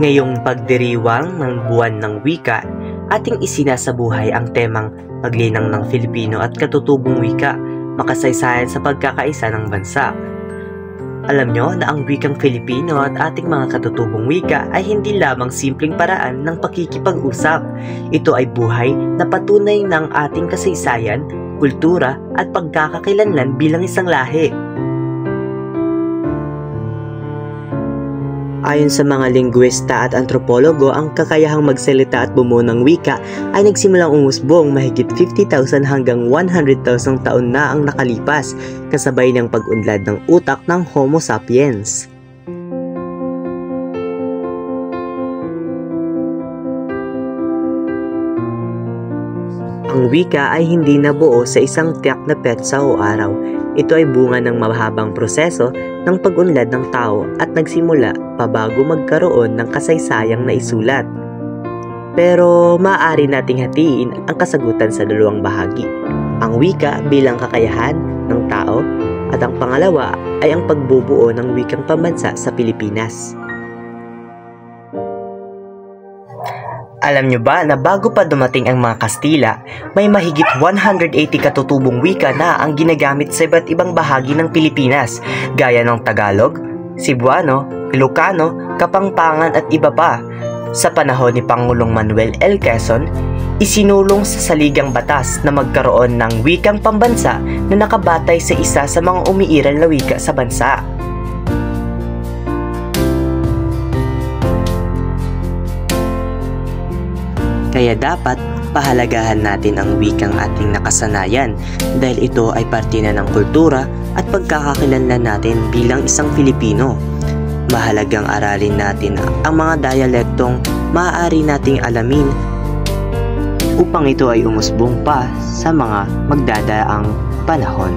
Ngayong pagdiriwang ng buwan ng wika, ating isinasabuhay ang temang paglinang ng Filipino at katutubong wika, makasaysayan sa pagkakaisa ng bansa. Alam nyo na ang wikang Filipino at ating mga katutubong wika ay hindi lamang simpleng paraan ng pakikipag-usap. Ito ay buhay na patunay ng ating kasaysayan, kultura at pagkakakilanlan bilang isang lahi. Ayon sa mga linguista at antropologo, ang kakayahang magsalita at bumuo ng wika ay nagsimulang umusbong mahigit 50,000 hanggang 100,000 taon na ang nakalipas, kasabay ng pag-unlad ng utak ng Homo sapiens. Ang wika ay hindi nabuo sa isang tiyak na petsa o araw. Ito ay bunga ng mahabang proseso ng pag-unlad ng tao at nagsimula pa bago magkaroon ng kasaysayang naisulat. Pero maaari nating hatiin ang kasagutan sa dalawang bahagi. Ang wika bilang kakayahan ng tao at ang pangalawa ay ang pagbubuo ng wikang pambansa sa Pilipinas. Alam nyo ba na bago pa dumating ang mga Kastila, may mahigit 180 katutubong wika na ang ginagamit sa iba't ibang bahagi ng Pilipinas, gaya ng Tagalog, Cebuano, Ilocano, Kapampangan at iba pa. Sa panahon ni Pangulong Manuel L. Quezon, isinulong sa saligang batas na magkaroon ng wikang pambansa na nakabatay sa isa sa mga umiiral na wika sa bansa. Kaya dapat pahalagahan natin ang wikang ating nakasanayan dahil ito ay parte na ng kultura at pagkakakilanlan natin bilang isang Filipino. Mahalagang aralin natin ang mga dialektong maaari nating alamin upang ito ay umusbong pa sa mga magdadaang panahon.